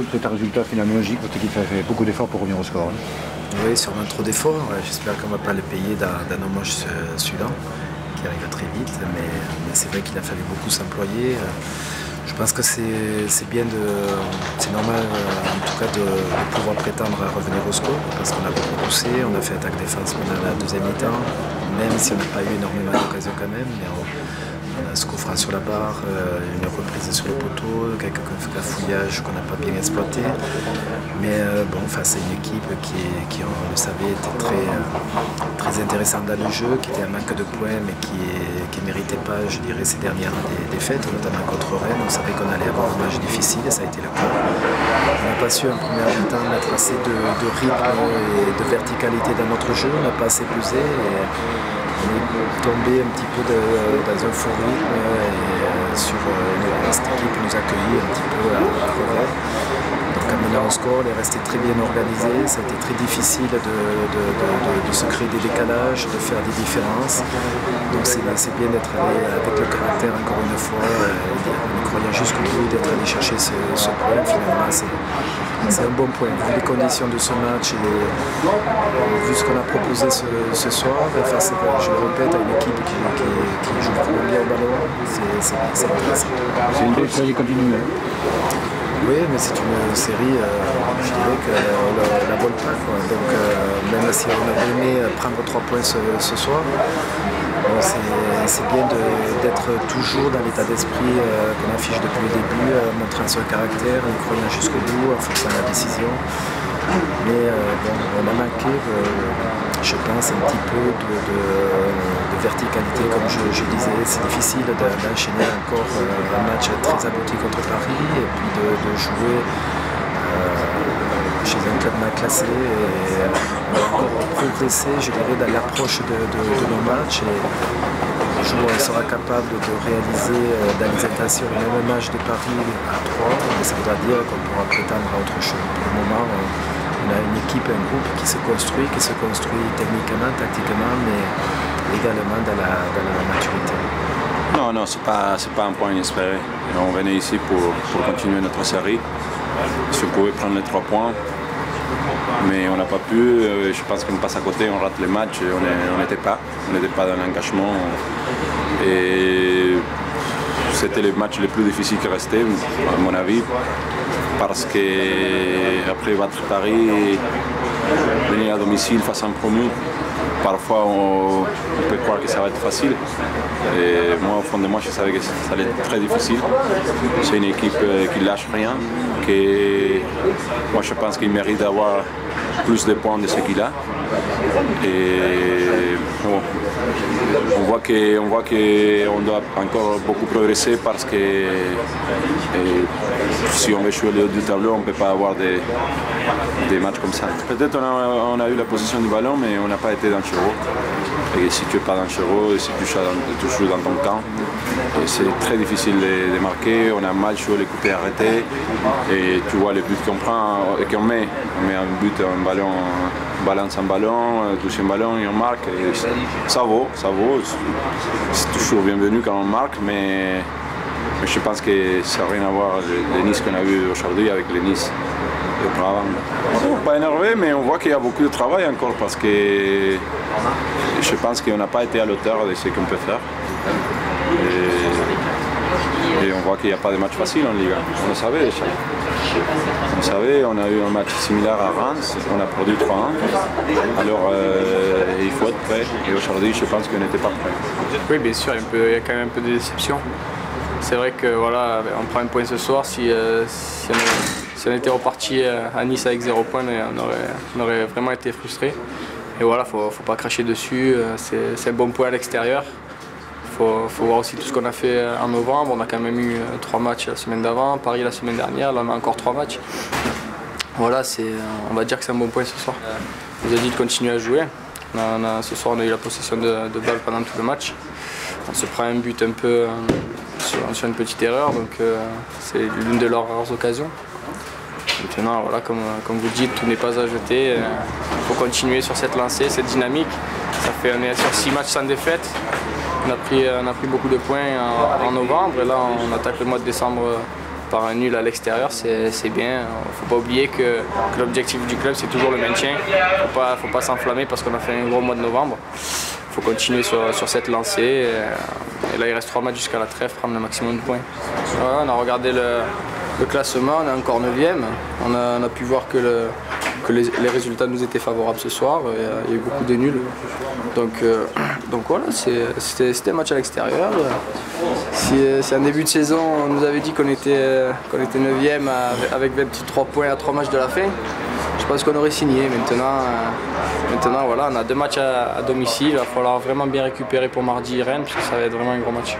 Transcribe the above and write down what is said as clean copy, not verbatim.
jeu, c'est un résultat finalement logique. Votre équipe a fait beaucoup d'efforts pour revenir au score. Oui, sûrement trop d'efforts. J'espère qu'on ne va pas le payer d'un hommage celui-là, qui arrive très vite. Mais c'est vrai qu'il a fallu beaucoup s'employer. Je pense que c'est normal en tout cas de pouvoir prétendre à revenir au score parce qu'on a beaucoup poussé, on a fait attaque-défense pendant la deuxième mi-temps, même si on n'a pas eu énormément d'occasions quand même, mais on a ce coup franc sur la barre, une reprise sur le poteau, quelques cafouillages qu'on n'a pas bien exploités. Mais bon, c'est une équipe qui, on le savait, était très intéressante dans le jeu, qui était en manque de points, mais qui ne méritait pas, je dirais, ces dernières défaites, notamment contre Rennes. On savait qu'on allait avoir un match difficile et ça a été le cas. On n'a pas su en première mi-temps mettre assez de rythme et de verticalité dans notre jeu, on n'a pas assez pesé. On est tombé un petit peu dans un faux rythme et cette équipe nous a accueillis un petit peu à revers. Donc en menant au score, elle est restée très bien organisée, ça a été très difficile de se créer des décalages, de faire des différences. Donc c'est bien d'être allé avec le caractère encore une fois, en croyant jusqu'au bout, d'être allé chercher ce point. Finalement c'est un bon point. Vu les conditions de ce match et vu ce qu'on a proposé ce soir, face, je le répète, à une équipe qui joue vraiment bien au ballon, c'est intéressant. C'est une belle série continue. Oui, mais c'est une série, je dirais qu'elle la vole pas. Donc même si on aurait aimé prendre 3 points ce soir, c'est bien d'être toujours dans l'état d'esprit qu'on affiche depuis le début, montrant son caractère, en croyant jusqu'au bout, en forçant la décision. Mais on a manqué, je pense, un petit peu de verticalité, comme je disais. C'est difficile d'enchaîner encore un match très abouti contre Paris et puis de jouer chez un club mal classé et progresser, je dirais, dans l'approche de nos matchs. Et le jour où on sera capable de réaliser dans les intentions le même match de Paris à 3, ça voudra dire qu'on pourra prétendre à autre chose. Pour le moment, on a une équipe, un groupe qui se construit techniquement, tactiquement, mais également dans la maturité. Non, c'est pas un point inespéré. On venait ici pour continuer notre série. Si on pouvait prendre les 3 points, mais on n'a pas pu. Je pense qu'on passe à côté, on rate les matchs, on n'était pas dans l'engagement. Et c'était le match le plus difficile qui restait, à mon avis, parce qu'après battre Paris, venir à domicile face à un promu, parfois on peut croire que ça va être facile. Et moi, au fond de moi, je savais que ça allait être très difficile. C'est une équipe qui ne lâche rien, moi je pense qu'il mérite d'avoir plus de points de ce qu'il a. Et bon, on voit qu'on doit encore beaucoup progresser parce que si on veut jouer le haut du tableau, on ne peut pas avoir des matchs comme ça. Peut-être on a eu la position du ballon, mais on n'a pas été dangereux. Et si tu n'es pas dangereux, si tu joues dans ton camp, c'est très difficile de marquer. On a mal joué les coupés arrêtés. Et tu vois les buts qu'on prend et qu'on met. On met un but, un ballon, on balance un ballon, deuxième ballon et on marque. Et ça vaut. C'est toujours bienvenu quand on marque, mais je pense que ça n'a rien à voir les Nice qu'on a vu aujourd'hui avec les Nice. Pas énervé, mais on voit qu'il y a beaucoup de travail encore parce que je pense qu'on n'a pas été à l'auteur de ce qu'on peut faire. Et on voit qu'il n'y a pas de match facile en Ligue 1. On le savait déjà. On savait, on a eu un match similaire à Reims, on a produit 3-1. Alors il faut être prêt. Et aujourd'hui, je pense qu'on n'était pas prêt. Oui, bien sûr, il y a quand même un peu de déception. C'est vrai que voilà, on prend un point ce soir. Si on était reparti à Nice avec 0 points, on aurait vraiment été frustrés. Et voilà, faut pas cracher dessus. C'est un bon point à l'extérieur. Faut voir aussi tout ce qu'on a fait en novembre. On a quand même eu 3 matchs la semaine d'avant, Paris la semaine dernière, là on a encore 3 matchs. Voilà, on va dire que c'est un bon point ce soir. On nous a dit de continuer à jouer. Ce soir on a eu la possession de balle pendant tout le match. On se prend un but un peu sur une petite erreur, donc c'est l'une de leurs rares occasions. Maintenant, voilà, comme vous dites, tout n'est pas à jeter. Il faut continuer sur cette lancée, cette dynamique. On est sur 6 matchs sans défaite. On a pris beaucoup de points en novembre et là on attaque le mois de décembre par un nul à l'extérieur, c'est bien. Il ne faut pas oublier que l'objectif du club, c'est toujours le maintien. Il ne faut pas s'enflammer parce qu'on a fait un gros mois de novembre. Il faut continuer sur cette lancée. Et là, il reste 3 matchs jusqu'à la trêve, prendre le maximum de points. Ouais, on a regardé le classement, on est encore 9e. On a pu voir que les résultats nous étaient favorables ce soir. Il y a eu beaucoup de nuls. Donc voilà, c'était un match à l'extérieur. Si en début de saison, on nous avait dit qu'on était 9e avec 23 points à 3 matchs de la fin, je pense qu'on aurait signé. Maintenant voilà, on a 2 matchs à domicile. Il va falloir vraiment bien récupérer pour mardi Rennes, parce que ça va être vraiment un gros match.